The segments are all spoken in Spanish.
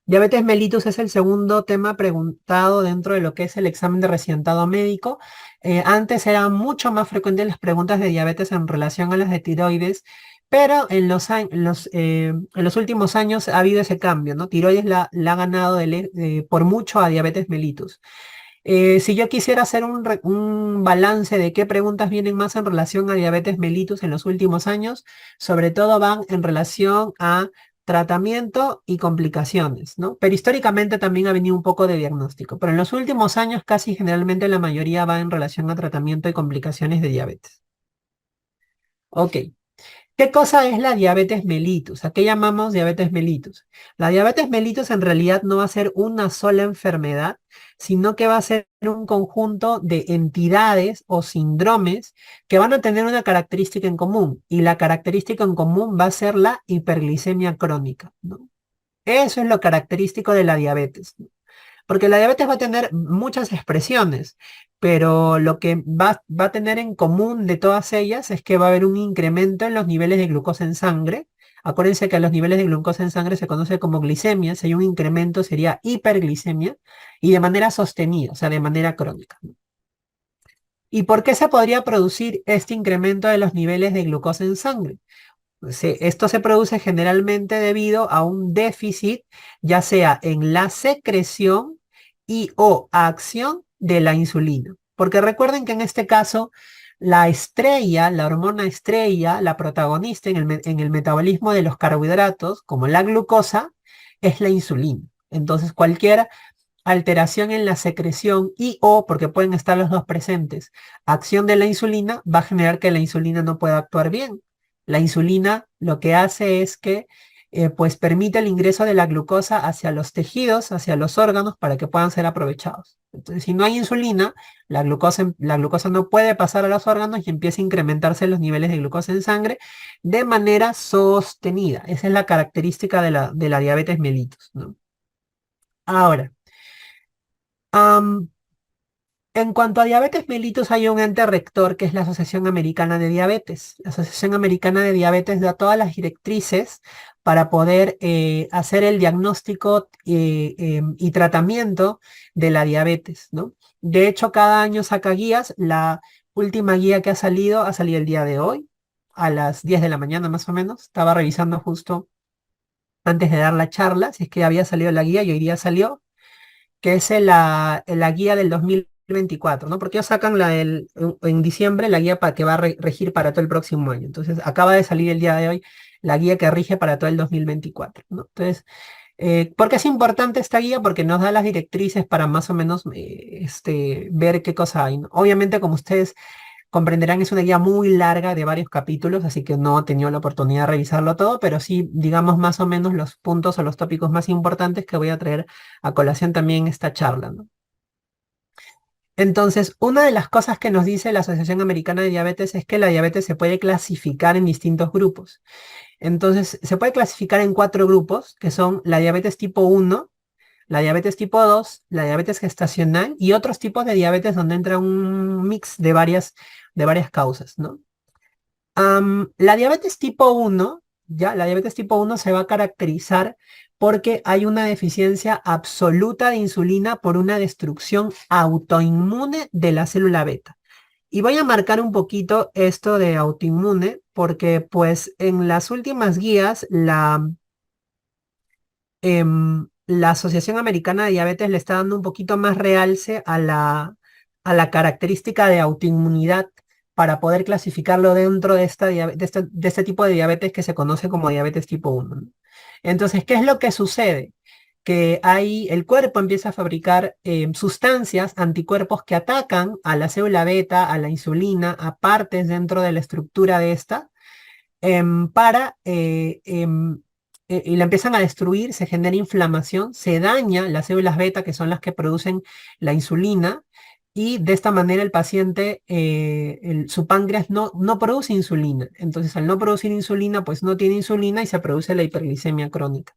Diabetes mellitus es el segundo tema preguntado dentro de lo que es el examen de recientado médico. Antes eran mucho más frecuentes las preguntas de diabetes en relación a las de tiroides, pero en los últimos años ha habido ese cambio, ¿no? Tiroides la ha ganado por mucho a diabetes mellitus. Si yo quisiera hacer un balance de qué preguntas vienen más en relación a diabetes mellitus en los últimos años, sobre todo van en relación a tratamiento y complicaciones, ¿no? Pero históricamente también ha venido un poco de diagnóstico, pero en los últimos años casi generalmente la mayoría va en relación a tratamiento y complicaciones de diabetes. Ok. ¿Qué cosa es la diabetes mellitus? ¿A qué llamamos diabetes mellitus? La diabetes mellitus en realidad no va a ser una sola enfermedad, sino que va a ser un conjunto de entidades o síndromes que van a tener una característica en común. Y la característica en común va a ser la hiperglicemia crónica, ¿no? Eso es lo característico de la diabetes. Porque la diabetes va a tener muchas expresiones, pero lo que va a tener en común de todas ellas es que va a haber un incremento en los niveles de glucosa en sangre. Acuérdense que los niveles de glucosa en sangre se conoce como glicemia. Si hay un incremento sería hiperglicemia y de manera sostenida, o sea, de manera crónica. ¿Y por qué se podría producir este incremento de los niveles de glucosa en sangre? Esto se produce generalmente debido a un déficit, ya sea en la secreción y o acción de la insulina. Porque recuerden que en este caso, la estrella, la hormona estrella, la protagonista en el metabolismo de los carbohidratos, como la glucosa, es la insulina. Entonces, cualquier alteración en la secreción y o, porque pueden estar los dos presentes, acción de la insulina va a generar que la insulina no pueda actuar bien. La insulina lo que hace es que pues permite el ingreso de la glucosa hacia los tejidos, hacia los órganos para que puedan ser aprovechados. Entonces, si no hay insulina, la glucosa no puede pasar a los órganos y empieza a incrementarse los niveles de glucosa en sangre de manera sostenida. Esa es la característica de la diabetes mellitus, ¿no? Ahora, am, en cuanto a diabetes mellitus, hay un ente rector que es la Asociación Americana de Diabetes. La Asociación Americana de Diabetes da todas las directrices para poder hacer el diagnóstico y tratamiento de la diabetes, ¿no? De hecho, cada año saca guías. La última guía que ha salido el día de hoy, a las 10 de la mañana más o menos. Estaba revisando justo antes de dar la charla, si es que había salido la guía y hoy día salió que es la guía del 2024, ¿no? Porque ellos sacan en diciembre la guía que va a regir para todo el próximo año. Entonces, acaba de salir el día de hoy la guía que rige para todo el 2024, ¿no? Entonces, ¿por qué es importante esta guía? Porque nos da las directrices para más o menos ver qué cosa hay, ¿no? Obviamente, como ustedes comprenderán, es una guía muy larga de varios capítulos, así que no he tenido la oportunidad de revisarlo todo, pero sí, digamos más o menos los puntos o los tópicos más importantes que voy a traer a colación también en esta charla, ¿no? Entonces, una de las cosas que nos dice la Asociación Americana de Diabetes es que la diabetes se puede clasificar en distintos grupos. Entonces, se puede clasificar en cuatro grupos, que son la diabetes tipo 1, la diabetes tipo 2, la diabetes gestacional y otros tipos de diabetes donde entra un mix de varias causas, ¿no? La diabetes tipo uno, ya, la diabetes tipo uno se va a caracterizar porque hay una deficiencia absoluta de insulina por una destrucción autoinmune de la célula beta. Y voy a marcar un poquito esto de autoinmune porque pues en las últimas guías la Asociación Americana de Diabetes le está dando un poquito más realce a a la característica de autoinmunidad para poder clasificarlo dentro de, de este tipo de diabetes que se conoce como diabetes tipo uno, ¿no? Entonces, ¿qué es lo que sucede? Que el cuerpo empieza a fabricar sustancias, anticuerpos que atacan a la célula beta, a la insulina, a partes dentro de la estructura de esta para y la empiezan a destruir, se genera inflamación, se daña las células beta, que son las que producen la insulina, y de esta manera el paciente, su páncreas no produce insulina. Entonces, al no producir insulina, pues no tiene insulina y se produce la hiperglicemia crónica.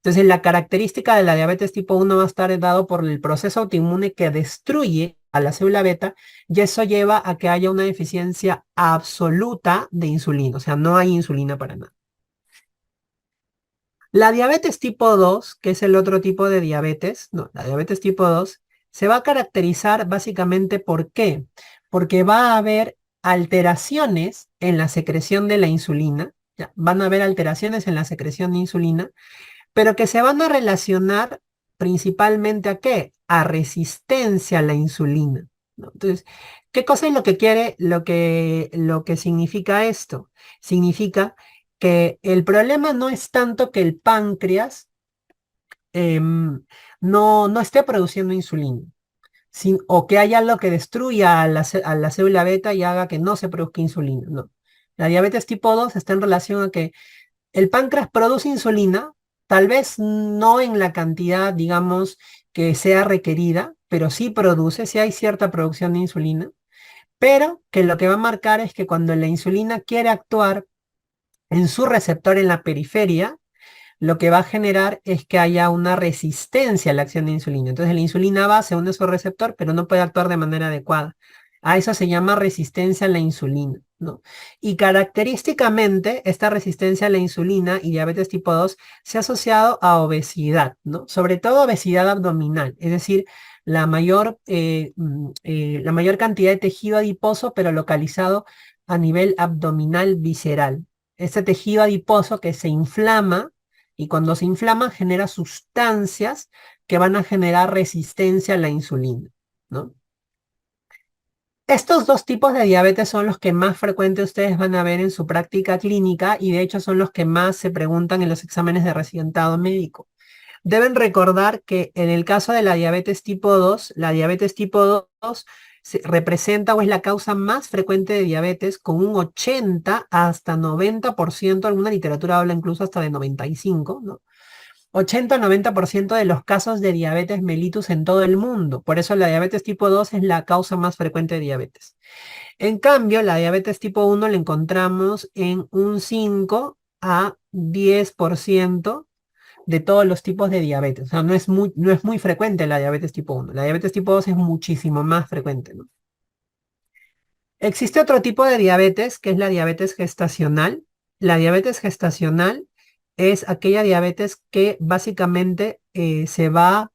Entonces, la característica de la diabetes tipo uno va a estar dado por el proceso autoinmune que destruye a la célula beta y eso lleva a que haya una deficiencia absoluta de insulina, o sea, no hay insulina para nada. La diabetes tipo 2, que es el otro tipo de diabetes, no, la diabetes tipo 2, se va a caracterizar básicamente ¿por qué? Porque va a haber alteraciones en la secreción de la insulina, ya, van a haber alteraciones en la secreción de insulina, pero que se van a relacionar principalmente ¿a qué? A resistencia a la insulina, ¿no? Entonces, ¿qué cosa es lo que quiere, lo que significa esto? Significa que el problema no es tanto que el páncreas no esté produciendo insulina, o que haya algo que destruya a la célula beta y haga que no se produzca insulina, no. La diabetes tipo 2 está en relación a que el páncreas produce insulina, tal vez no en la cantidad, digamos, que sea requerida, pero sí produce, sí hay cierta producción de insulina, pero que lo que va a marcar es que cuando la insulina quiere actuar en su receptor en la periferia, lo que va a generar es que haya una resistencia a la acción de insulina. Entonces la insulina va, se une a su receptor, pero no puede actuar de manera adecuada. A eso se llama resistencia a la insulina, ¿no? Y característicamente, esta resistencia a la insulina y diabetes tipo 2 se ha asociado a obesidad, ¿no? Sobre todo obesidad abdominal, es decir, la mayor cantidad de tejido adiposo, pero localizado a nivel abdominal visceral. Este tejido adiposo que se inflama y cuando se inflama genera sustancias que van a generar resistencia a la insulina, ¿no? Estos dos tipos de diabetes son los que más frecuente ustedes van a ver en su práctica clínica y de hecho son los que más se preguntan en los exámenes de recientado médico. Deben recordar que en el caso de la diabetes tipo 2, la diabetes tipo 2 representa o es la causa más frecuente de diabetes con un 80 hasta 90%, alguna literatura habla incluso hasta de 95, ¿no? 80-90% de los casos de diabetes mellitus en todo el mundo. Por eso la diabetes tipo 2 es la causa más frecuente de diabetes. En cambio, la diabetes tipo 1 la encontramos en un 5 a 10% de todos los tipos de diabetes. O sea, no es muy frecuente la diabetes tipo 1. La diabetes tipo 2 es muchísimo más frecuente, ¿no? Existe otro tipo de diabetes que es la diabetes gestacional. La diabetes gestacional es aquella diabetes que básicamente se va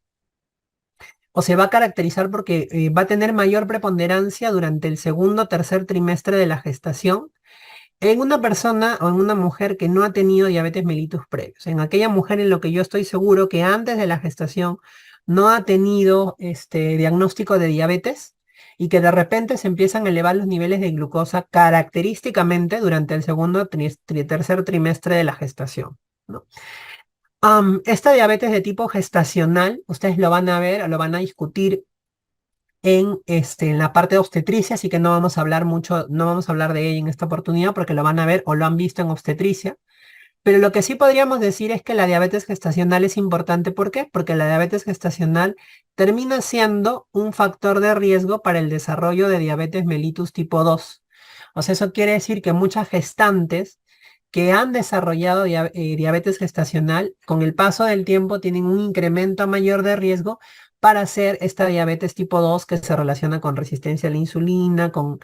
a caracterizar porque va a tener mayor preponderancia durante el segundo o tercer trimestre de la gestación en una persona o en una mujer que no ha tenido diabetes mellitus previos. En aquella mujer en lo que yo estoy seguro que antes de la gestación no ha tenido este diagnóstico de diabetes y que de repente se empiezan a elevar los niveles de glucosa característicamente durante el segundo tercer trimestre de la gestación, ¿no? Esta diabetes de tipo gestacional, ustedes lo van a ver o lo van a discutir en la parte de obstetricia, así que no vamos a hablar mucho, no vamos a hablar de ella en esta oportunidad porque lo van a ver o lo han visto en obstetricia. Pero lo que sí podríamos decir es que la diabetes gestacional es importante. ¿Por qué? Porque la diabetes gestacional termina siendo un factor de riesgo para el desarrollo de diabetes mellitus tipo 2. O sea, eso quiere decir que muchas gestantes que han desarrollado diabetes gestacional, con el paso del tiempo tienen un incremento mayor de riesgo para hacer esta diabetes tipo 2 que se relaciona con resistencia a la insulina, con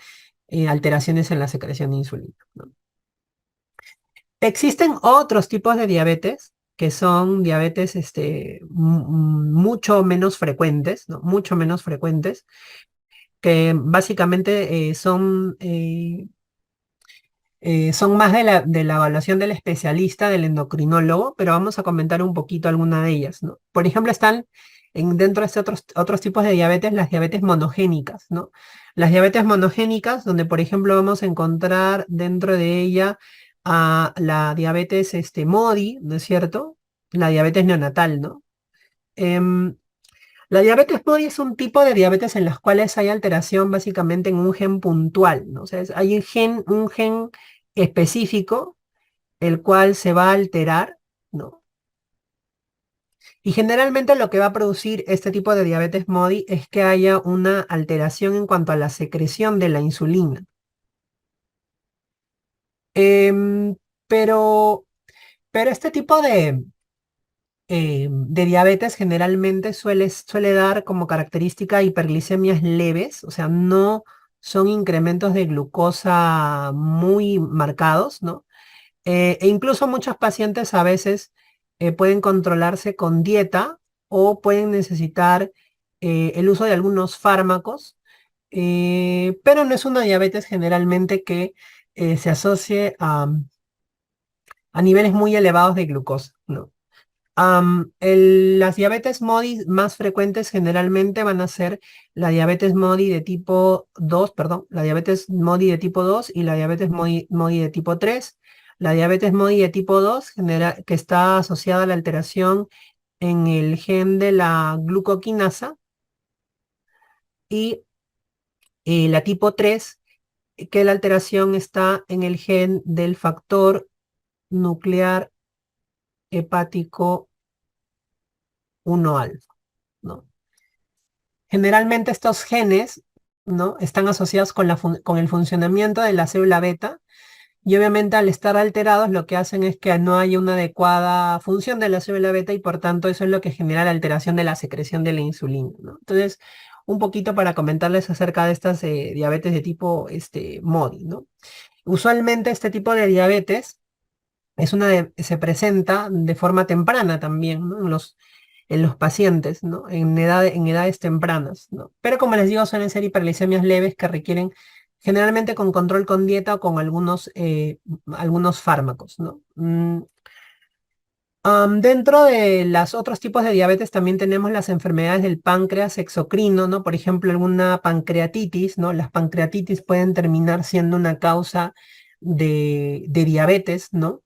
alteraciones en la secreción de insulina, ¿no? Existen otros tipos de diabetes que son diabetes mucho menos frecuentes, ¿no? Mucho menos frecuentes, que básicamente son más de la evaluación del especialista, del endocrinólogo, pero vamos a comentar un poquito alguna de ellas, ¿no? Por ejemplo, están dentro de estos otros tipos de diabetes, las diabetes monogénicas, ¿no? Las diabetes monogénicas, donde por ejemplo vamos a encontrar dentro de ella a la diabetes MODY, ¿no es cierto? La diabetes neonatal, ¿no? Em, la diabetes MODY es un tipo de diabetes en las cuales hay alteración básicamente en un gen puntual, ¿no? O sea, hay un gen específico el cual se va a alterar, ¿no? Y generalmente lo que va a producir este tipo de diabetes MODY es que haya una alteración en cuanto a la secreción de la insulina. Em, pero, pero este tipo de diabetes generalmente suele dar como característica hiperglicemias leves, o sea, no son incrementos de glucosa muy marcados, ¿no? E incluso muchos pacientes a veces pueden controlarse con dieta o pueden necesitar el uso de algunos fármacos, pero no es una diabetes generalmente que se asocie a niveles muy elevados de glucosa, ¿no? Las diabetes MODI más frecuentes generalmente van a ser la diabetes MODI de tipo 2, perdón, la diabetes MODI de tipo 2 y la diabetes MODI de tipo 3. La diabetes MODI de tipo 2, que está asociada a la alteración en el gen de la glucoquinasa, y la tipo 3, que la alteración está en el gen del factor nuclear hepático 1 alfa, ¿no? Generalmente estos genes, ¿no? Están asociados con, con el funcionamiento de la célula beta, y obviamente al estar alterados lo que hacen es que no haya una adecuada función de la célula beta y por tanto eso es lo que genera la alteración de la secreción de la insulina, ¿no? Entonces, un poquito para comentarles acerca de estas diabetes de tipo MODI, ¿no? Usualmente este tipo de diabetes se presenta de forma temprana también, ¿no? En los pacientes, ¿no? En edades tempranas, ¿no? Pero como les digo, suelen ser hiperglicemias leves que requieren generalmente con control con dieta o con algunos fármacos, ¿no? Dentro de los otros tipos de diabetes también tenemos las enfermedades del páncreas exocrino, ¿no? Por ejemplo, alguna pancreatitis, ¿no? Las pancreatitis pueden terminar siendo una causa de diabetes, ¿no?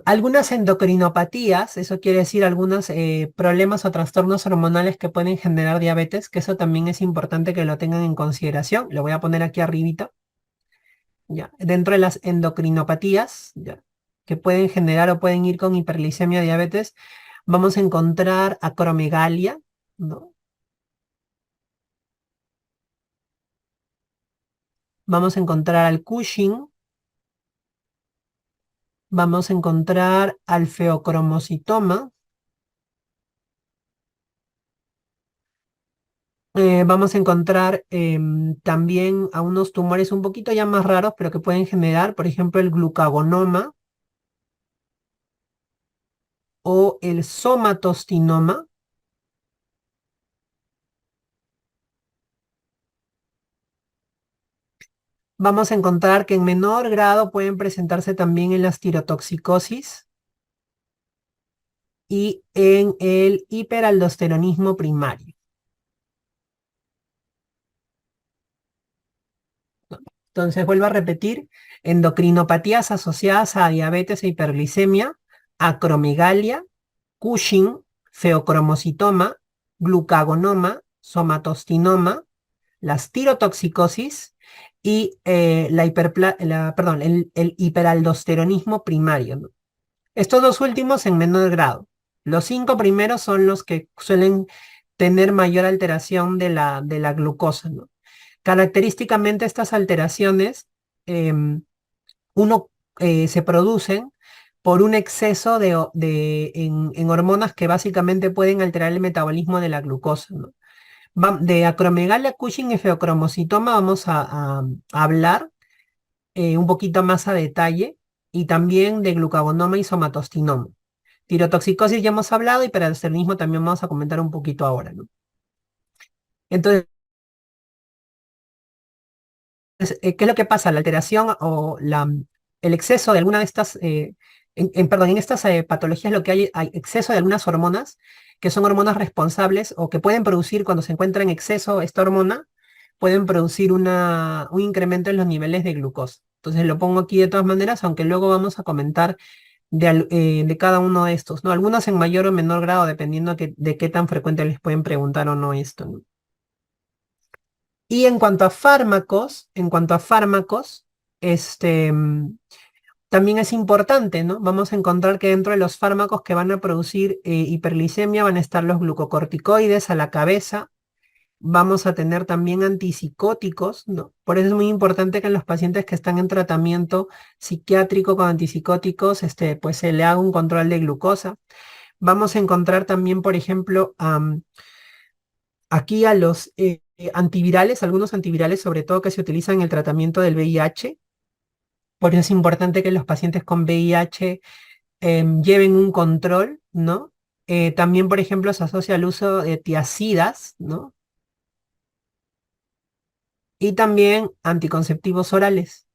Algunas endocrinopatías, eso quiere decir algunos problemas o trastornos hormonales que pueden generar diabetes, que eso también es importante que lo tengan en consideración. Lo voy a poner aquí arribita, ya. Dentro de las endocrinopatías, ya, que pueden generar o pueden ir con hiperglicemia, diabetes, vamos a encontrar acromegalia, ¿no? Vamos a encontrar al Cushing, vamos a encontrar al feocromocitoma. Vamos a encontrar también a unos tumores un poquito ya más raros, pero que pueden generar, por ejemplo, el glucagonoma o el somatostinoma. Vamos a encontrar que en menor grado pueden presentarse también en las tirotoxicosis y en el hiperaldosteronismo primario. Entonces, vuelvo a repetir, endocrinopatías asociadas a diabetes e hiperglicemia, acromegalia, Cushing, feocromocitoma, glucagonoma, somatostinoma, las tirotoxicosis y el hiperaldosteronismo primario, ¿no? Estos dos últimos en menor grado. Los 5 primeros son los que suelen tener mayor alteración de la glucosa, ¿no? Característicamente estas alteraciones, em, uno se producen por un exceso en hormonas que básicamente pueden alterar el metabolismo de la glucosa, ¿no? De acromegalia, Cushing y feocromocitoma vamos a hablar un poquito más a detalle, y también de glucagonoma y somatostinoma. Tirotoxicosis ya hemos hablado y hiperaldosteronismo también vamos a comentar un poquito ahora, ¿no? Entonces, ¿qué es lo que pasa? La alteración o el exceso de alguna de estas, perdón, en estas patologías lo que hay exceso de algunas hormonas, que son hormonas responsables o que pueden producir cuando se encuentra en exceso esta hormona, pueden producir un incremento en los niveles de glucosa. Entonces lo pongo aquí de todas maneras, aunque luego vamos a comentar de cada uno de estos, ¿no? Algunos en mayor o menor grado, dependiendo de qué tan frecuente les pueden preguntar o no esto, ¿no? Y en cuanto a fármacos, este, mm, también es importante, ¿no? Vamos a encontrar que dentro de los fármacos que van a producir hiperglicemia van a estar los glucocorticoides a la cabeza. Vamos a tener también antipsicóticos, ¿no? Por eso es muy importante que en los pacientes que están en tratamiento psiquiátrico con antipsicóticos, pues se le haga un control de glucosa. Vamos a encontrar también, por ejemplo, aquí a los antivirales, algunos antivirales, sobre todo que se utilizan en el tratamiento del VIH. Por eso es importante que los pacientes con VIH lleven un control, ¿no? También, por ejemplo, se asocia al uso de tiazidas, ¿no? Y también anticonceptivos orales,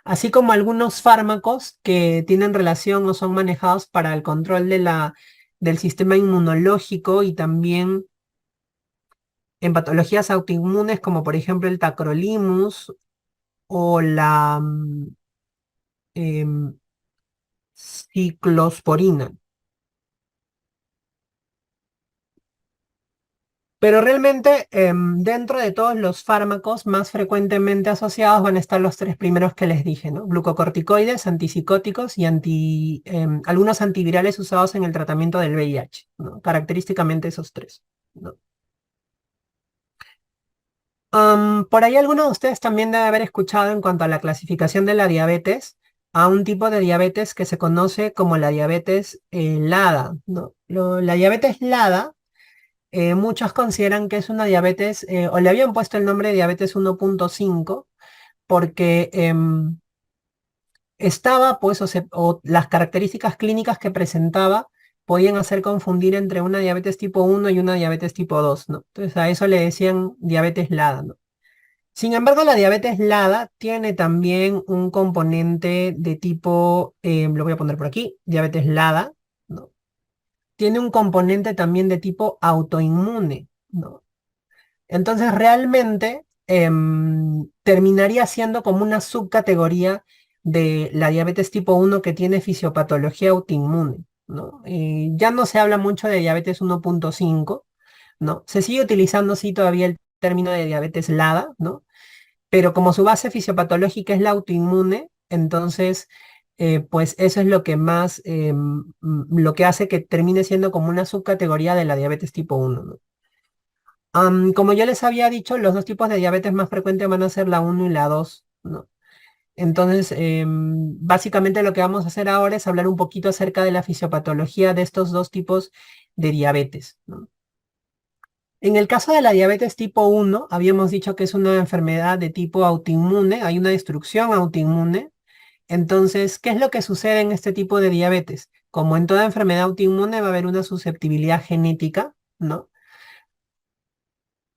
así como algunos fármacos que tienen relación o son manejados para el control del sistema inmunológico y también en patologías autoinmunes como por ejemplo el tacrolimus o la em, ciclosporina. Pero realmente dentro de todos los fármacos más frecuentemente asociados van a estar los tres primeros que les dije, ¿no? Glucocorticoides, antipsicóticos y algunos antivirales usados en el tratamiento del VIH, ¿no? Característicamente esos tres, ¿no? Por ahí algunos de ustedes también debe haber escuchado en cuanto a la clasificación de la diabetes, a un tipo de diabetes que se conoce como la diabetes LADA, ¿no? La diabetes LADA, muchos consideran que es una diabetes, o le habían puesto el nombre de diabetes 1.5, porque estaba, pues, o las características clínicas que presentaba podían hacer confundir entre una diabetes tipo 1 y una diabetes tipo 2, ¿no? Entonces a eso le decían diabetes LADA, ¿no? Sin embargo, la diabetes LADA tiene también un componente de tipo, lo voy a poner por aquí, diabetes LADA, ¿no? Tiene un componente también de tipo autoinmune, ¿no? Entonces, realmente terminaría siendo como una subcategoría de la diabetes tipo 1 que tiene fisiopatología autoinmune, ¿no? Ya no se habla mucho de diabetes 1.5, ¿no? Se sigue utilizando, sí, todavía el término de diabetes LADA, ¿no? Pero como su base fisiopatológica es la autoinmune, entonces, pues eso es lo que más, lo que hace que termine siendo como una subcategoría de la diabetes tipo 1, ¿no? Como ya les había dicho, los dos tipos de diabetes más frecuentes van a ser la uno y la 2, ¿no? Entonces, básicamente lo que vamos a hacer ahora es hablar un poquito acerca de la fisiopatología de estos dos tipos de diabetes, ¿no? En el caso de la diabetes tipo 1, habíamos dicho que es una enfermedad de tipo autoinmune, hay una destrucción autoinmune. Entonces, ¿qué es lo que sucede en este tipo de diabetes? Como en toda enfermedad autoinmune va a haber una susceptibilidad genética, ¿no?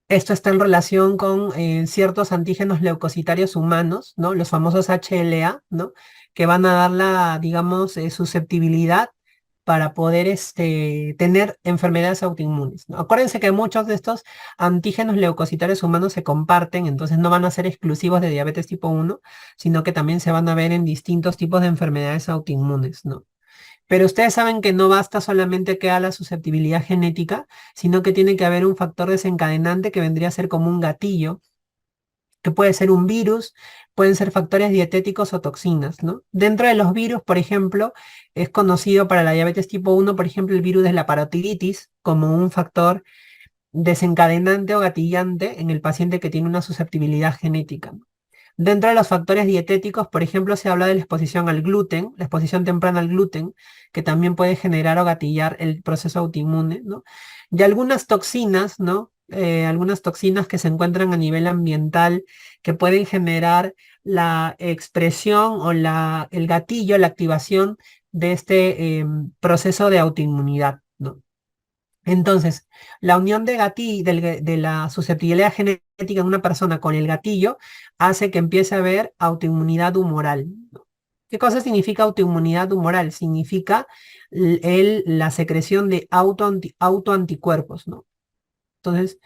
Esto está en relación con ciertos antígenos leucocitarios humanos, ¿no? Los famosos HLA, ¿no? Que van a dar la, digamos, susceptibilidad para poder tener enfermedades autoinmunes, ¿no? Acuérdense que muchos de estos antígenos leucocitarios humanos se comparten, entonces no van a ser exclusivos de diabetes tipo 1, sino que también se van a ver en distintos tipos de enfermedades autoinmunes, ¿no? Pero ustedes saben que no basta solamente que haya la susceptibilidad genética, sino que tiene que haber un factor desencadenante que vendría a ser como un gatillo, que puede ser un virus, pueden ser factores dietéticos o toxinas, ¿no? Dentro de los virus, por ejemplo, es conocido para la diabetes tipo 1, por ejemplo, el virus de la parotiditis como un factor desencadenante o gatillante en el paciente que tiene una susceptibilidad genética. Dentro de los factores dietéticos, por ejemplo, se habla de la exposición al gluten, la exposición temprana al gluten, que también puede generar o gatillar el proceso autoinmune, ¿no? Y algunas toxinas, ¿no? Algunas toxinas que se encuentran a nivel ambiental que pueden generar la expresión o el gatillo, la activación de este proceso de autoinmunidad, ¿no? Entonces, la unión de la susceptibilidad genética en una persona con el gatillo hace que empiece a haber autoinmunidad humoral, ¿no? ¿Qué cosa significa autoinmunidad humoral? Significa la secreción de autoanticuerpos, ¿no? Entonces,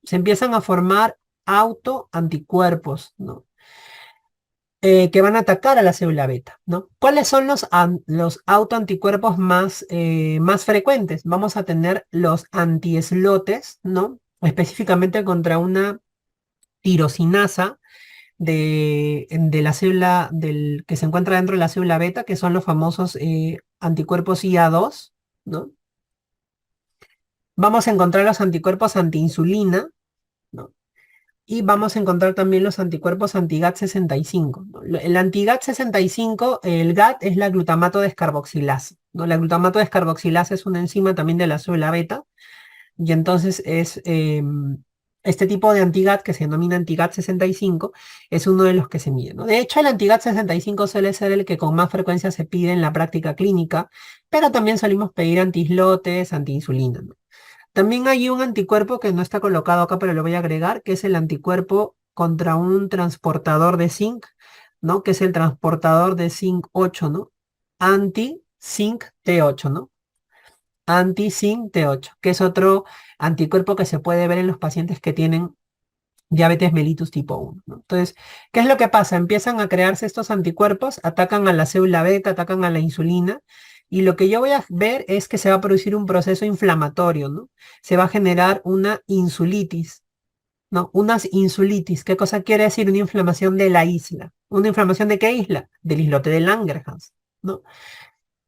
se empiezan a formar autoanticuerpos, ¿no? Que van a atacar a la célula beta, ¿no? ¿Cuáles son los autoanticuerpos más frecuentes? Vamos a tener los antieslotes, ¿no? Específicamente contra una tirosinasa de la célula que se encuentra dentro de la célula beta, que son los famosos anticuerpos IA2, ¿no? Vamos a encontrar los anticuerpos antiinsulina, ¿no? Y vamos a encontrar también los anticuerpos anti-GAT65, ¿no? El anti-GAT65, el GAT es la glutamato descarboxilasa, ¿no? La glutamato descarboxilasa es una enzima también de la célula beta y entonces Este tipo de antigat, que se denomina antigat 65, es uno de los que se mide, ¿no? De hecho, el antigat 65 suele ser el que con más frecuencia se pide en la práctica clínica, pero también solimos pedir antiislotes, antiinsulina, ¿no? También hay un anticuerpo que no está colocado acá, pero lo voy a agregar, que es el anticuerpo contra un transportador de zinc, ¿no? Que es el transportador de zinc 8, ¿no? Anti-zinc T8, ¿no? Anti-zinc T8, que es otro anticuerpo que se puede ver en los pacientes que tienen diabetes mellitus tipo 1, ¿no? Entonces, ¿qué es lo que pasa? Empiezan a crearse estos anticuerpos, atacan a la célula beta, atacan a la insulina, y lo que yo voy a ver es que se va a producir un proceso inflamatorio, ¿no? Se va a generar una insulitis, ¿no? Una insulitis, ¿qué cosa quiere decir? Una inflamación de la isla. ¿Una inflamación de qué isla? Del islote de Langerhans, ¿no?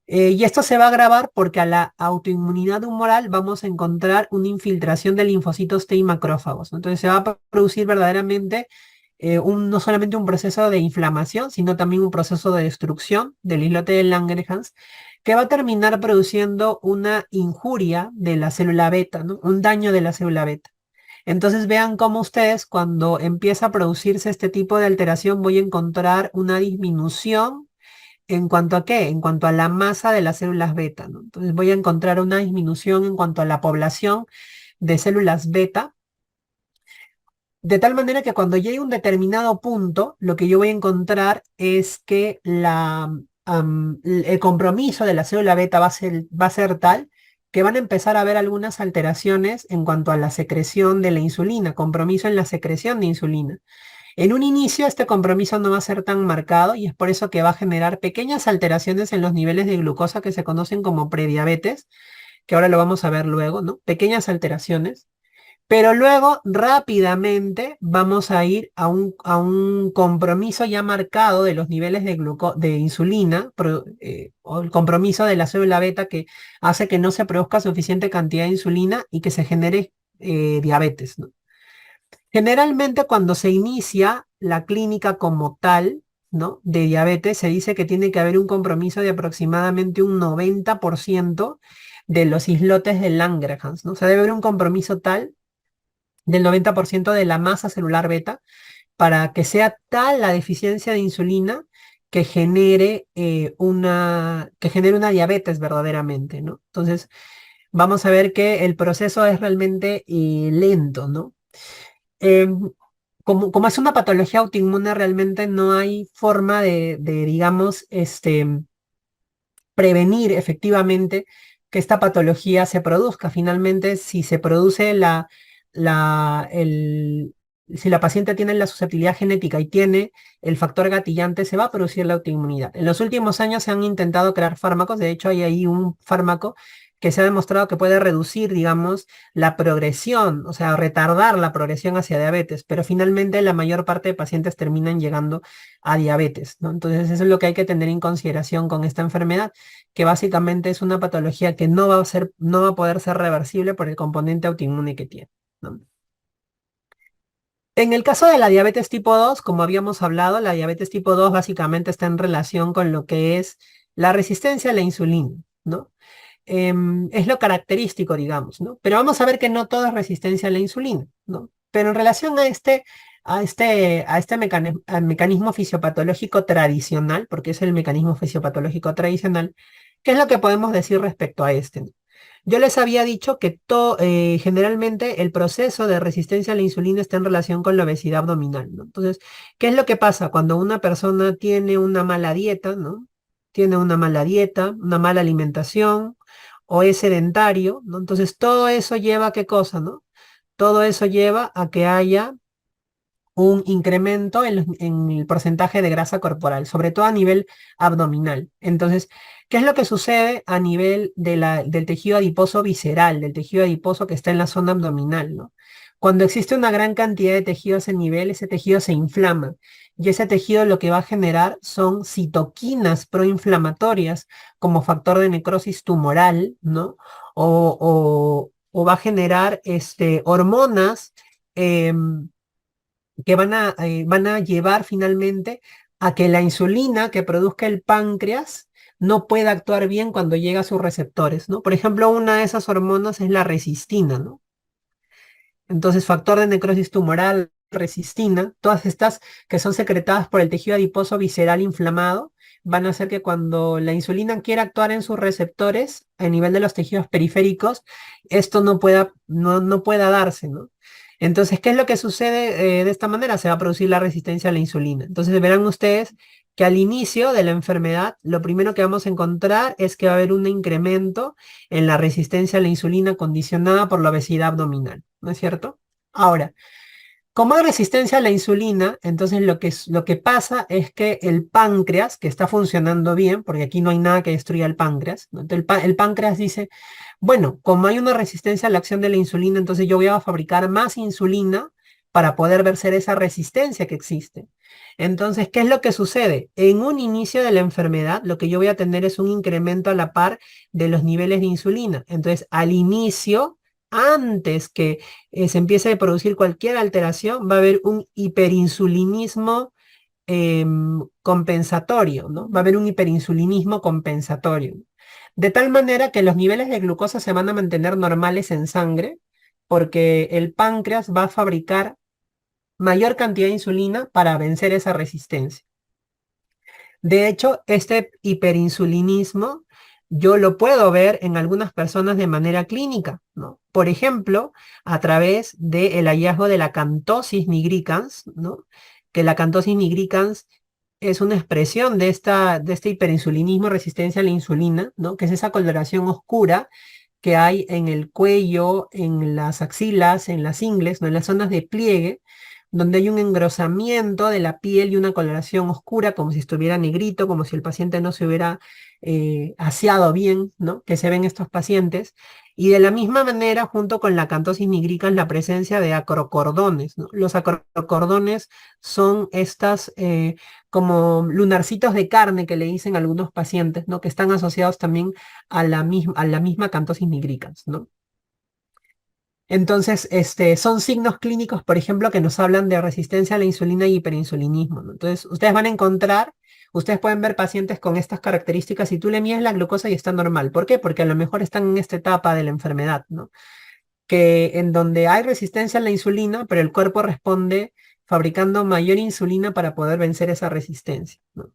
Y esto se va a agravar porque a la autoinmunidad humoral vamos a encontrar una infiltración de linfocitos T y macrófagos, ¿no? Entonces se va a producir verdaderamente no solamente un proceso de inflamación, sino también un proceso de destrucción del islote de Langerhans, que va a terminar produciendo una injuria de la célula beta, ¿no? Un daño de la célula beta. Entonces vean cómo ustedes cuando empieza a producirse este tipo de alteración voy a encontrar una disminución. ¿En cuanto a qué? En cuanto a la masa de las células beta, ¿no? Entonces voy a encontrar una disminución en cuanto a la población de células beta, de tal manera que cuando llegue a un determinado punto, lo que yo voy a encontrar es que el compromiso de la célula beta va a ser tal que van a empezar a haber algunas alteraciones en cuanto a la secreción de la insulina, compromiso en la secreción de insulina. En un inicio este compromiso no va a ser tan marcado y es por eso que va a generar pequeñas alteraciones en los niveles de glucosa que se conocen como prediabetes, que ahora lo vamos a ver luego, ¿no? Pequeñas alteraciones. Pero luego rápidamente vamos a ir a un compromiso ya marcado de los niveles de insulina, o el compromiso de la célula beta que hace que no se produzca suficiente cantidad de insulina y que se genere diabetes, ¿no? Generalmente cuando se inicia la clínica como tal, ¿no? De diabetes, se dice que tiene que haber un compromiso de aproximadamente un 90% de los islotes de Langerhans, ¿no? O sea, debe haber un compromiso tal del 90% de la masa celular beta para que sea tal la deficiencia de insulina que genere una diabetes verdaderamente, ¿no? Entonces, vamos a ver que el proceso es realmente lento, ¿no? Em, como es una patología autoinmune, realmente no hay forma digamos, prevenir efectivamente que esta patología se produzca. Finalmente, si se produce si la paciente tiene la susceptibilidad genética y tiene el factor gatillante, se va a producir la autoinmunidad. En los últimos años se han intentado crear fármacos, de hecho hay ahí un fármaco que se ha demostrado que puede reducir, digamos, la progresión, o sea, retardar la progresión hacia diabetes, pero finalmente la mayor parte de pacientes terminan llegando a diabetes, ¿no? Entonces eso es lo que hay que tener en consideración con esta enfermedad, que básicamente es una patología que no va a poder ser reversible por el componente autoinmune que tiene, ¿no? En el caso de la diabetes tipo 2, como habíamos hablado, la diabetes tipo 2 básicamente está en relación con lo que es la resistencia a la insulina, ¿no? Es lo característico, digamos, ¿no? Pero vamos a ver que no todo es resistencia a la insulina, ¿no? Pero en relación al mecanismo fisiopatológico tradicional, porque es el mecanismo fisiopatológico tradicional, ¿qué es lo que podemos decir respecto a este? ¿No? Yo les había dicho que generalmente el proceso de resistencia a la insulina está en relación con la obesidad abdominal, ¿no? Entonces, ¿qué es lo que pasa cuando una persona tiene una mala dieta, ¿no? Tiene una mala dieta, una mala alimentación o es sedentario, ¿no? Entonces, todo eso lleva a qué cosa, ¿no? Todo eso lleva a que haya un incremento en el porcentaje de grasa corporal, sobre todo a nivel abdominal. Entonces, ¿qué es lo que sucede a nivel del tejido adiposo visceral, del tejido adiposo que está en la zona abdominal, ¿no? Cuando existe una gran cantidad de tejido a ese nivel, ese tejido se inflama y ese tejido lo que va a generar son citoquinas proinflamatorias como factor de necrosis tumoral, ¿no? O va a generar hormonas em, que van a llevar finalmente a que la insulina que produzca el páncreas no pueda actuar bien cuando llega a sus receptores, ¿no? Por ejemplo, una de esas hormonas es la resistina, ¿no? Entonces, factor de necrosis tumoral, resistina, todas estas que son secretadas por el tejido adiposo visceral inflamado, van a hacer que cuando la insulina quiera actuar en sus receptores a nivel de los tejidos periféricos, esto no pueda darse, ¿no? Entonces, ¿qué es lo que sucede de esta manera? Se va a producir la resistencia a la insulina. Entonces, verán ustedes que al inicio de la enfermedad, lo primero que vamos a encontrar es que va a haber un incremento en la resistencia a la insulina condicionada por la obesidad abdominal, ¿no es cierto? Ahora, como hay resistencia a la insulina, entonces lo que pasa es que el páncreas, que está funcionando bien, porque aquí no hay nada que destruya el páncreas, ¿no? Entonces el páncreas dice, bueno, como hay una resistencia a la acción de la insulina, entonces yo voy a fabricar más insulina para poder vencer esa resistencia que existe. Entonces, ¿qué es lo que sucede? En un inicio de la enfermedad, lo que yo voy a tener es un incremento a la par de los niveles de insulina. Entonces, al inicio, antes que se empiece a producir cualquier alteración, va a haber un hiperinsulinismo compensatorio, ¿no? Va a haber un hiperinsulinismo compensatorio. De tal manera que los niveles de glucosa se van a mantener normales en sangre, porque el páncreas va a fabricar mayor cantidad de insulina para vencer esa resistencia. De hecho, este hiperinsulinismo yo lo puedo ver en algunas personas de manera clínica, ¿no? Por ejemplo, a través del hallazgo de la cantosis nigricans, ¿no? Que la cantosis nigricans es una expresión de este hiperinsulinismo, resistencia a la insulina, ¿no? Que es esa coloración oscura que hay en el cuello, en las axilas, en las ingles, ¿no? En las zonas de pliegue, donde hay un engrosamiento de la piel y una coloración oscura, como si estuviera negrito, como si el paciente no se hubiera aseado bien, ¿no? Que se ven estos pacientes. Y de la misma manera, junto con la acantosis nigricans, la presencia de acrocordones, ¿no? Los acrocordones son estas como lunarcitos de carne que le dicen algunos pacientes, ¿no? Que están asociados también a la misma acantosis nigricans, ¿no? Entonces, son signos clínicos, por ejemplo, que nos hablan de resistencia a la insulina y hiperinsulinismo, ¿no? Entonces, ustedes van a encontrar, ustedes pueden ver pacientes con estas características y tú le mides la glucosa y está normal. ¿Por qué? Porque a lo mejor están en esta etapa de la enfermedad, ¿no? Que en donde hay resistencia a la insulina, pero el cuerpo responde fabricando mayor insulina para poder vencer esa resistencia, ¿no?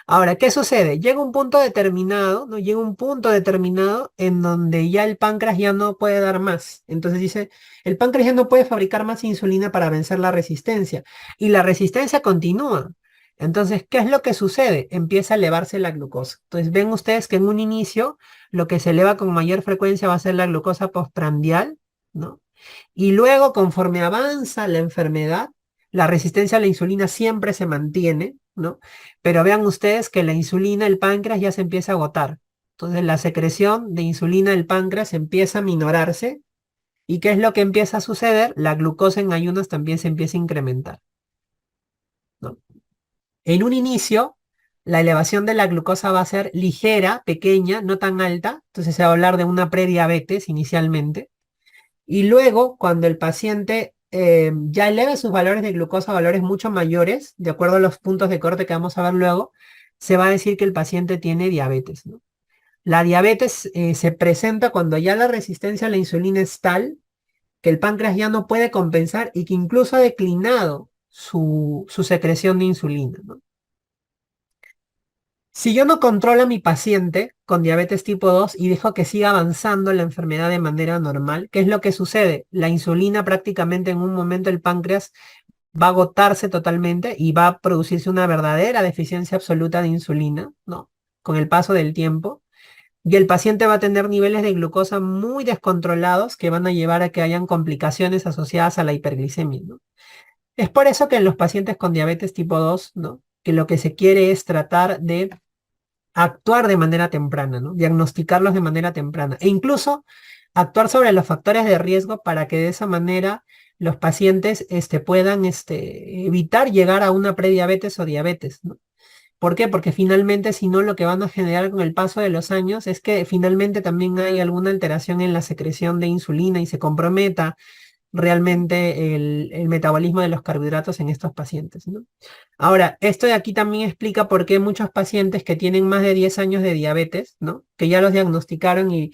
Ahora, ¿qué sucede? Llega un punto determinado, ¿no? Llega un punto determinado en donde ya el páncreas ya no puede dar más. Entonces dice, el páncreas ya no puede fabricar más insulina para vencer la resistencia. Y la resistencia continúa. Entonces, ¿qué es lo que sucede? Empieza a elevarse la glucosa. Entonces, ven ustedes que en un inicio lo que se eleva con mayor frecuencia va a ser la glucosa postprandial, ¿no? Y luego, conforme avanza la enfermedad, la resistencia a la insulina siempre se mantiene, ¿no? Pero vean ustedes que la insulina, el páncreas ya se empieza a agotar. Entonces, la secreción de insulina del páncreas empieza a minorarse. ¿Y qué es lo que empieza a suceder? La glucosa en ayunas también se empieza a incrementar, ¿no? En un inicio, la elevación de la glucosa va a ser ligera, pequeña, no tan alta. Entonces, se va a hablar de una prediabetes inicialmente. Y luego, cuando el paciente ya eleve sus valores de glucosa a valores mucho mayores, de acuerdo a los puntos de corte que vamos a ver luego, se va a decir que el paciente tiene diabetes, ¿no? La diabetes se presenta cuando ya la resistencia a la insulina es tal que el páncreas ya no puede compensar y que incluso ha declinado su secreción de insulina, ¿no? Si yo no controlo a mi paciente con diabetes tipo 2 y dejo que siga avanzando la enfermedad de manera normal, ¿qué es lo que sucede? La insulina prácticamente en un momento el páncreas va a agotarse totalmente y va a producirse una verdadera deficiencia absoluta de insulina, ¿no? Con el paso del tiempo. Y el paciente va a tener niveles de glucosa muy descontrolados que van a llevar a que hayan complicaciones asociadas a la hiperglicemia, ¿no? Es por eso que en los pacientes con diabetes tipo 2, ¿no? Que lo que se quiere es tratar de actuar de manera temprana, ¿no? Diagnosticarlos de manera temprana e incluso actuar sobre los factores de riesgo para que de esa manera los pacientes puedan evitar llegar a una prediabetes o diabetes, ¿no? ¿Por qué? Porque finalmente, si no, lo que van a generar con el paso de los años es que finalmente también hay alguna alteración en la secreción de insulina y se comprometa realmente el metabolismo de los carbohidratos en estos pacientes, ¿no? Ahora, esto de aquí también explica por qué muchos pacientes que tienen más de 10 años de diabetes, ¿no? Que ya los diagnosticaron y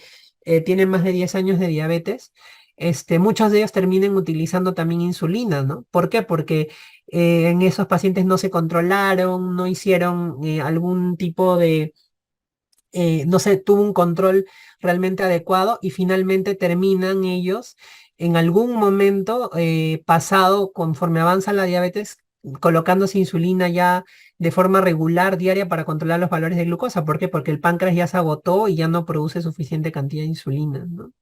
tienen más de 10 años de diabetes, muchos de ellos terminen utilizando también insulina, ¿no? ¿Por qué? Porque en esos pacientes no se controlaron, no hicieron algún tipo de, no sé, tuvo un control realmente adecuado y finalmente terminan ellos en algún momento pasado, conforme avanza la diabetes, colocándose insulina ya de forma regular, diaria, para controlar los valores de glucosa. ¿Por qué? Porque el páncreas ya se agotó y ya no produce suficiente cantidad de insulina, ¿no?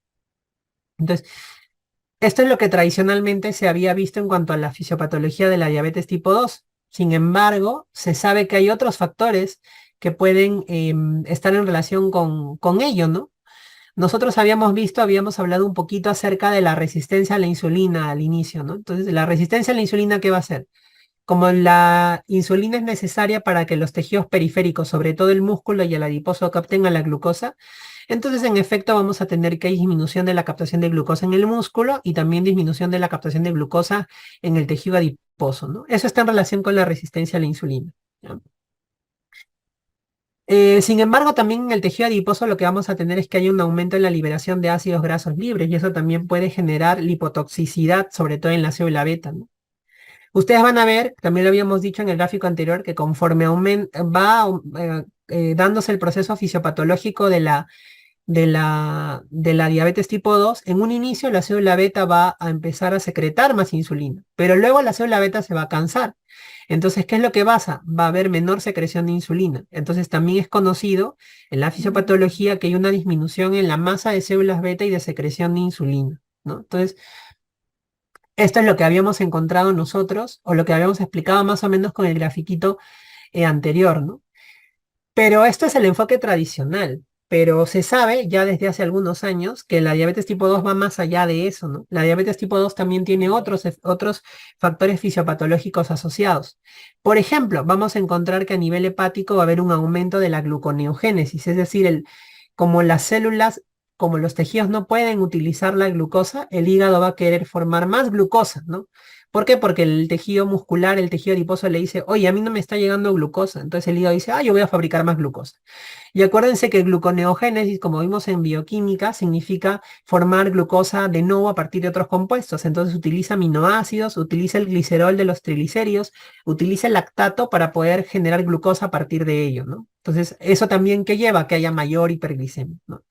Entonces, esto es lo que tradicionalmente se había visto en cuanto a la fisiopatología de la diabetes tipo 2. Sin embargo, se sabe que hay otros factores que pueden estar en relación con ello, ¿no? Nosotros habíamos hablado un poquito acerca de la resistencia a la insulina al inicio, ¿no? Entonces, la resistencia a la insulina, ¿qué va a hacer? Como la insulina es necesaria para que los tejidos periféricos, sobre todo el músculo y el adiposo, capten a la glucosa, entonces en efecto vamos a tener que hay disminución de la captación de glucosa en el músculo y también disminución de la captación de glucosa en el tejido adiposo, ¿no? Eso está en relación con la resistencia a la insulina, ¿ya? Sin embargo, también en el tejido adiposo lo que vamos a tener es que hay un aumento en la liberación de ácidos grasos libres y eso también puede generar lipotoxicidad, sobre todo en la célula beta, ¿no? Ustedes van a ver, también lo habíamos dicho en el gráfico anterior, que conforme dándose el proceso fisiopatológico de la diabetes tipo 2, en un inicio la célula beta va a empezar a secretar más insulina, pero luego la célula beta se va a cansar. Entonces, ¿qué es lo que pasa? Va a haber menor secreción de insulina. Entonces, también es conocido en la fisiopatología que hay una disminución en la masa de células beta y de secreción de insulina, ¿no? Entonces, esto es lo que habíamos encontrado nosotros, o lo que habíamos explicado más o menos con el grafiquito anterior, ¿no? Pero esto es el enfoque tradicional. Pero se sabe ya desde hace algunos años que la diabetes tipo 2 va más allá de eso, ¿no? La diabetes tipo 2 también tiene otros factores fisiopatológicos asociados. Por ejemplo, vamos a encontrar que a nivel hepático va a haber un aumento de la gluconeogénesis, es decir, como las células, como los tejidos no pueden utilizar la glucosa, el hígado va a querer formar más glucosa, ¿no? ¿Por qué? Porque el tejido muscular, el tejido adiposo le dice, oye, a mí no me está llegando glucosa. Entonces el hígado dice, yo voy a fabricar más glucosa. Y acuérdense que gluconeogénesis, como vimos en bioquímica, significa formar glucosa de nuevo a partir de otros compuestos. Entonces utiliza aminoácidos, utiliza el glicerol de los triglicéridos, utiliza el lactato para poder generar glucosa a partir de ello, ¿no? Entonces, eso también que lleva a que haya mayor hiperglicemia, ¿no?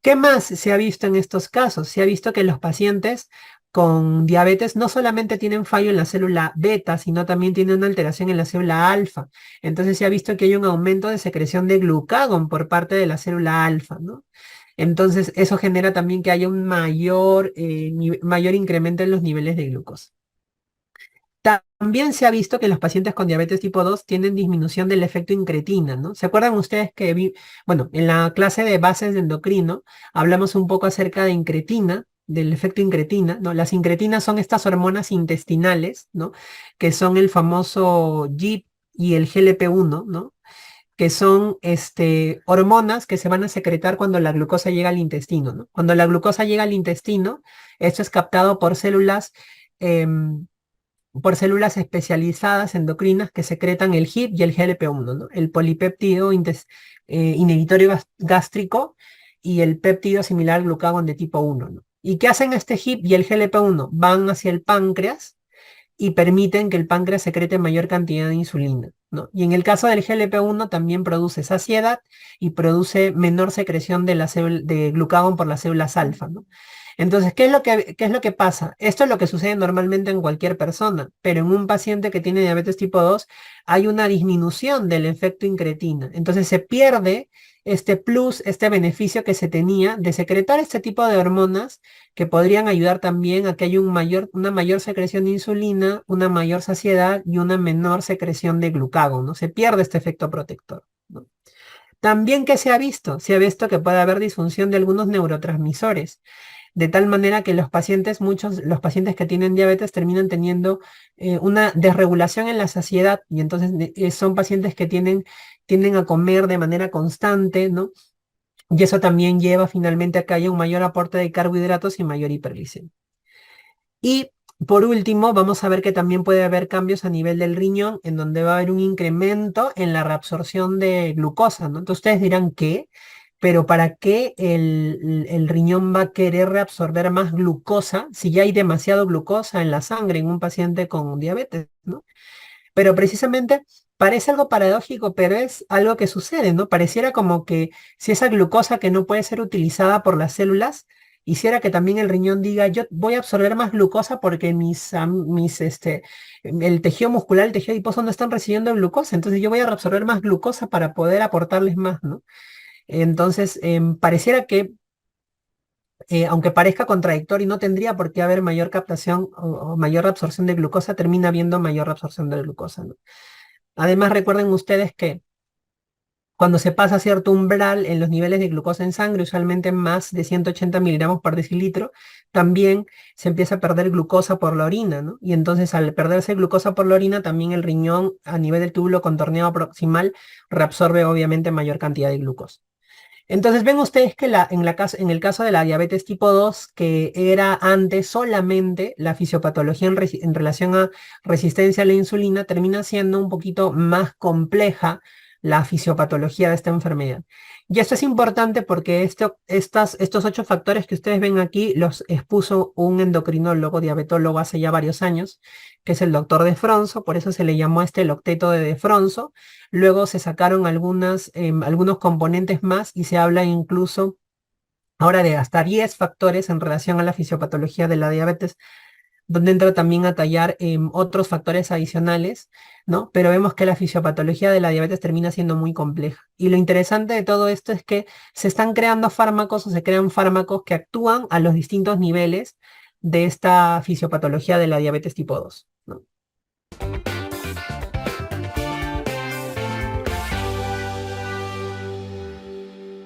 ¿Qué más se ha visto en estos casos? Se ha visto que los pacientes con diabetes no solamente tienen fallo en la célula beta, sino también tienen una alteración en la célula alfa. Entonces se ha visto que hay un aumento de secreción de glucagón por parte de la célula alfa, ¿no? Entonces eso genera también que haya un mayor incremento en los niveles de glucosa. También se ha visto que los pacientes con diabetes tipo 2 tienen disminución del efecto incretina, ¿no? ¿Se acuerdan ustedes bueno, en la clase de bases de endocrino hablamos un poco acerca de incretina, del efecto incretina, ¿no? Las incretinas son estas hormonas intestinales, ¿no? Que son el famoso GIP y el GLP-1, ¿no? Que son hormonas que se van a secretar cuando la glucosa llega al intestino, ¿no? Cuando la glucosa llega al intestino, esto es captado em, por células especializadas endocrinas que secretan el HIP y el GLP-1, ¿no? El polipéptido inhibitorio gástrico y el péptido similar al glucagón de tipo 1, ¿no? ¿Y qué hacen este HIP y el GLP-1? Van hacia el páncreas y permiten que el páncreas secrete mayor cantidad de insulina, ¿no? Y en el caso del GLP-1 también produce saciedad y produce menor secreción de glucagón por las células alfa, ¿no? Entonces, ¿qué es lo que pasa? Esto es lo que sucede normalmente en cualquier persona, pero en un paciente que tiene diabetes tipo 2 hay una disminución del efecto incretina. Entonces se pierde este plus, este beneficio que se tenía de secretar este tipo de hormonas que podrían ayudar también a que haya una mayor secreción de insulina, una mayor saciedad y una menor secreción de glucagón, ¿no? Se pierde este efecto protector, ¿no? También que se ha visto, que puede haber disfunción de algunos neurotransmisores, de tal manera que los pacientes que tienen diabetes terminan teniendo una desregulación en la saciedad y entonces son pacientes que tienden a comer de manera constante, ¿no? Y eso también lleva finalmente a que haya un mayor aporte de carbohidratos y mayor hiperglicemia. Y por último, vamos a ver que también puede haber cambios a nivel del riñón, en donde va a haber un incremento en la reabsorción de glucosa, ¿no? Entonces ustedes dirán, ¿qué? pero ¿para qué el riñón va a querer reabsorber más glucosa si ya hay demasiado glucosa en la sangre en un paciente con diabetes, ¿no? Pero precisamente parece algo paradójico, pero es algo que sucede, ¿no? Pareciera como que si esa glucosa que no puede ser utilizada por las células, hiciera que también el riñón diga, yo voy a absorber más glucosa porque el tejido muscular, el tejido adiposo no están recibiendo glucosa, entonces yo voy a reabsorber más glucosa para poder aportarles más, ¿no? Entonces, pareciera que, aunque parezca contradictorio y no tendría por qué haber mayor captación o mayor absorción de glucosa, termina habiendo mayor absorción de glucosa, ¿no? Además, recuerden ustedes que cuando se pasa cierto umbral en los niveles de glucosa en sangre, usualmente más de 180 miligramos por decilitro, también se empieza a perder glucosa por la orina, ¿no? Y entonces al perderse glucosa por la orina, también el riñón a nivel del túbulo contorneado proximal reabsorbe obviamente mayor cantidad de glucosa. Entonces ven ustedes que en el caso de la diabetes tipo 2, que era antes solamente la fisiopatología en relación a resistencia a la insulina, termina siendo un poquito más compleja la fisiopatología de esta enfermedad. Y esto es importante porque estos 8 factores que ustedes ven aquí los expuso un endocrinólogo, diabetólogo hace ya varios años, que es el doctor De Fronzo, por eso se le llamó el octeto de Fronzo. Luego se sacaron algunos componentes más y se habla incluso ahora de hasta 10 factores en relación a la fisiopatología de la diabetes, donde entra también a tallar otros factores adicionales, ¿no? Pero vemos que la fisiopatología de la diabetes termina siendo muy compleja. Y lo interesante de todo esto es que se están creando fármacos o se crean fármacos que actúan a los distintos niveles de esta fisiopatología de la diabetes tipo 2, ¿no?